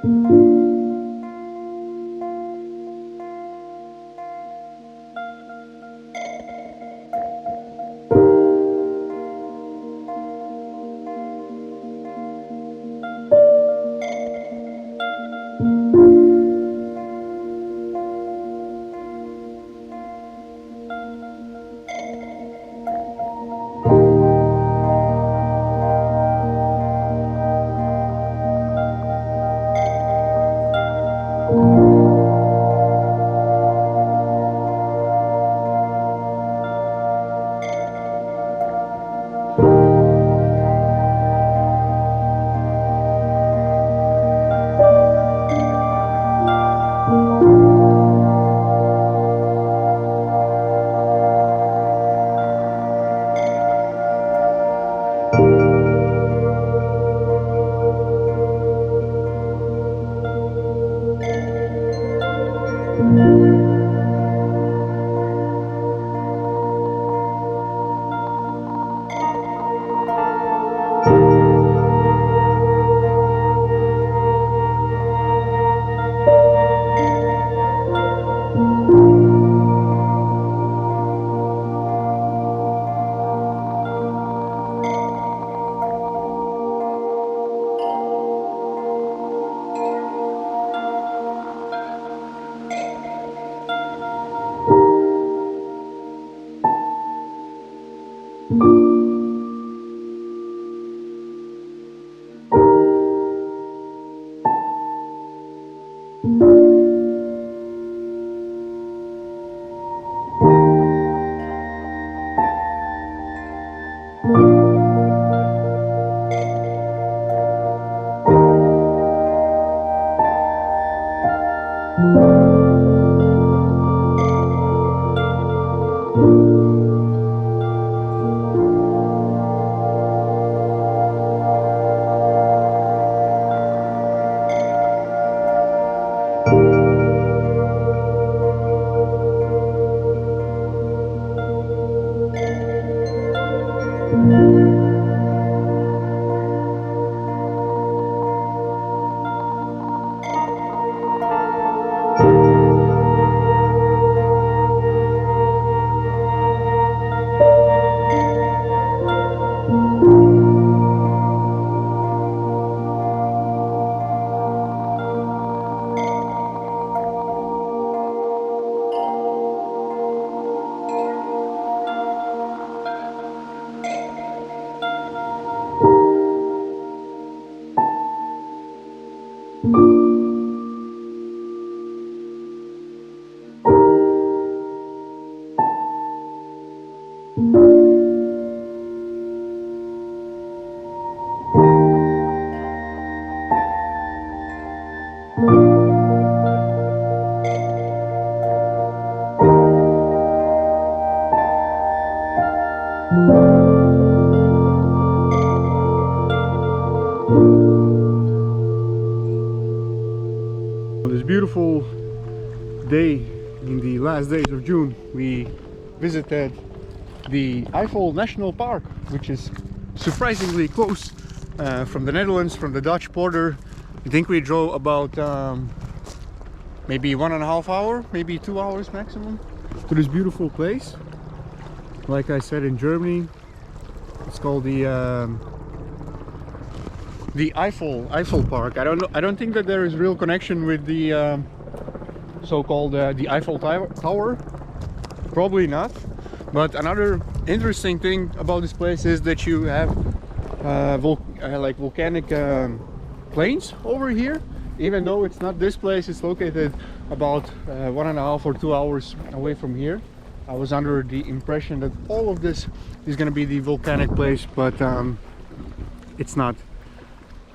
This beautiful day in the last days of June, we visited the Eifel National Park, which is surprisingly close from the Netherlands, from the Dutch border. I think we drove about maybe 1.5 hours, maybe 2 hours maximum to this beautiful place. Like I said, in Germany, it's called the Eifel Park. I don't think that there is real connection with the so-called the Eiffel Tower. Probably not. But another interesting thing about this place is that you have like volcanic plains over here. Even though it's not this place, it's located about 1.5 or 2 hours away from here. I was under the impression that all of this is going to be the volcanic place, but it's not.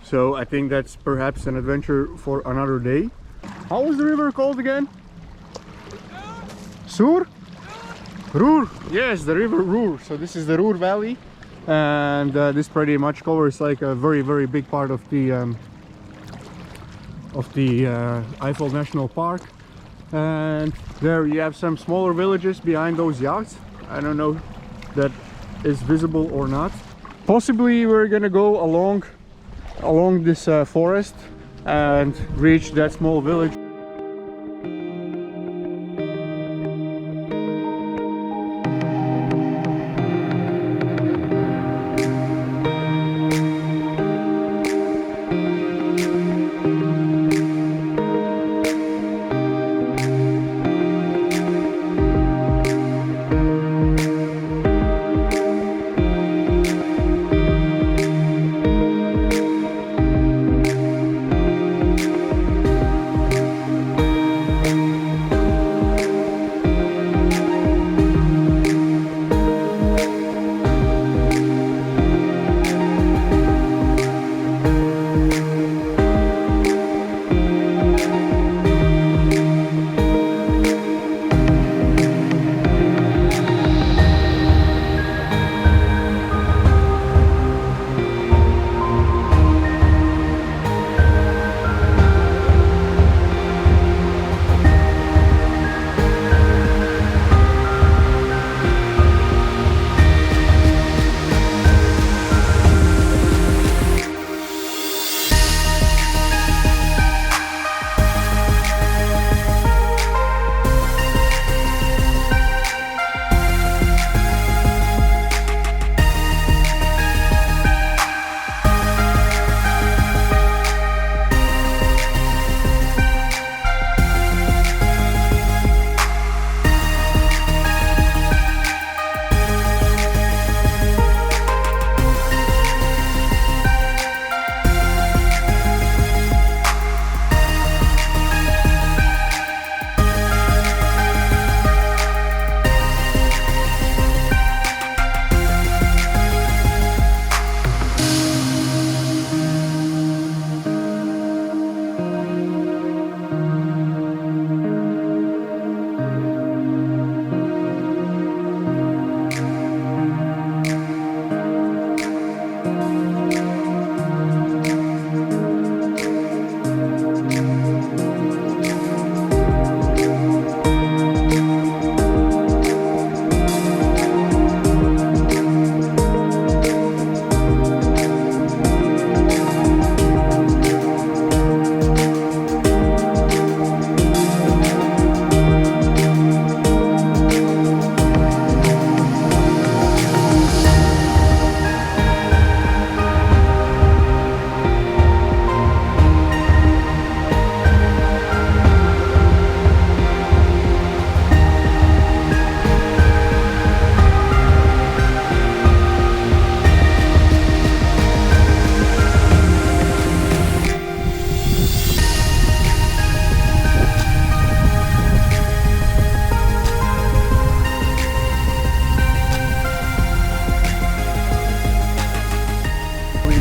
So I think that's perhaps an adventure for another day. How was the river called again? Sur? Ruhr. Yes, the river Ruhr. So this is the Ruhr Valley, and this pretty much covers like a very big part of the Eifel National Park. And there you have some smaller villages behind those yachts. I don't know if that is visible or not. Possibly we're gonna go along this forest and reach that small village.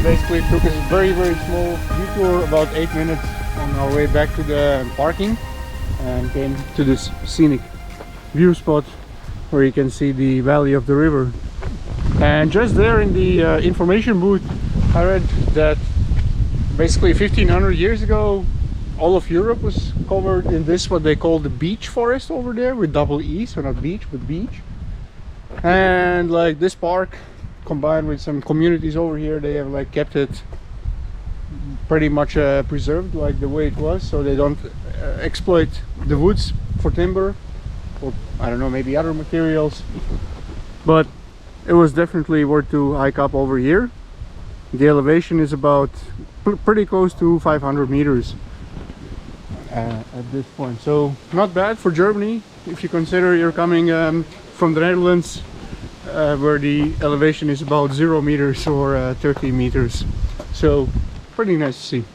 Basically took a very small detour, about 8 minutes on our way back to the parking, and came to this scenic view spot where you can see the valley of the river. And just there in the information booth I read that basically 1500 years ago all of Europe was covered in this, what they call the beech forest over there, with double E, so not beach but beech. And like this park combined with some communities over here, they have like kept it pretty much preserved like the way it was, so they don't exploit the woods for timber or I don't know, maybe other materials. But it was definitely worth to hike up over here. The elevation is about pretty close to 500 meters at this point, so not bad for Germany if you consider you're coming from the Netherlands, where the elevation is about 0 meters or 30 meters. So pretty nice to see.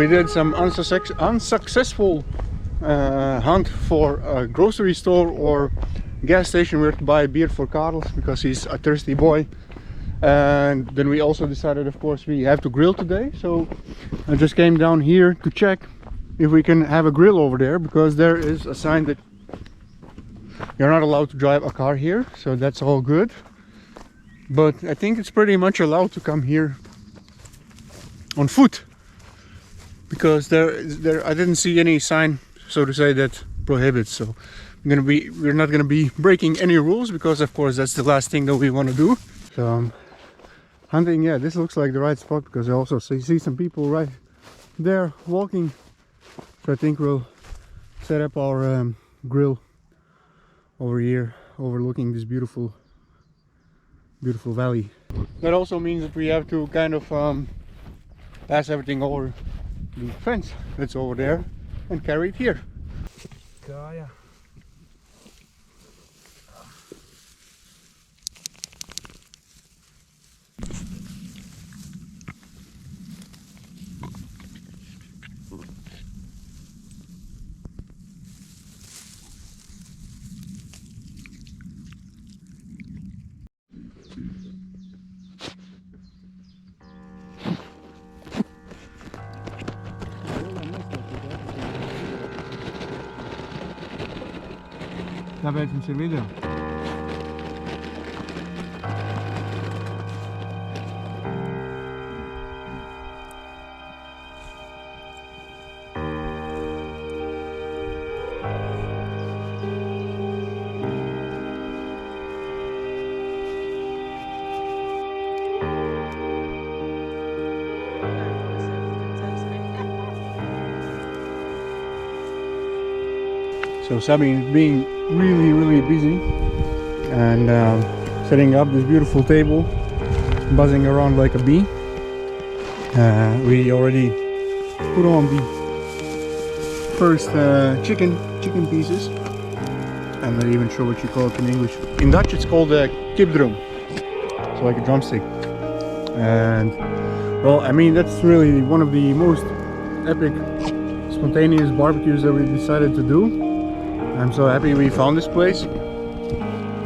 we did some unsuccessful hunt for a grocery store or gas station where to buy beer for Carlos because he's a thirsty boy. And then we also decided, of course, we have to grill today, so I just came down here to check if we can have a grill over there, because there is a sign that you're not allowed to drive a car here, so that's all good. But I think it's pretty much allowed to come here on foot, because I didn't see any sign, so to say, that prohibits. So we're not gonna be breaking any rules, because of course that's the last thing that we want to do. So hunting, yeah, this looks like the right spot, because I also see some people right there walking. So I think we'll set up our grill over here, overlooking this beautiful valley. That also means that we have to kind of pass everything over the fence that's over there and carry it here. Kaya. Da bent een video. So Sabine is being really busy and setting up this beautiful table, buzzing around like a bee. We already put on the first chicken pieces. I'm not even sure what you call it in English. In Dutch it's called a kipdrum, so like a drumstick. And well, I mean, that's really one of the most epic spontaneous barbecues that we decided to do. I'm so happy we found this place,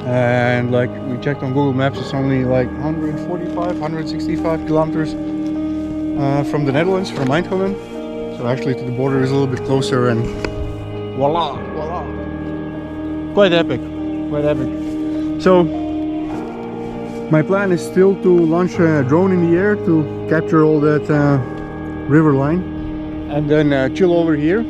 and like we checked on Google Maps, it's only like 165 kilometers from the Netherlands, from Eindhoven. So actually to the border is a little bit closer, and voila, quite epic. So my plan is still to launch a drone in the air to capture all that river line, and then chill over here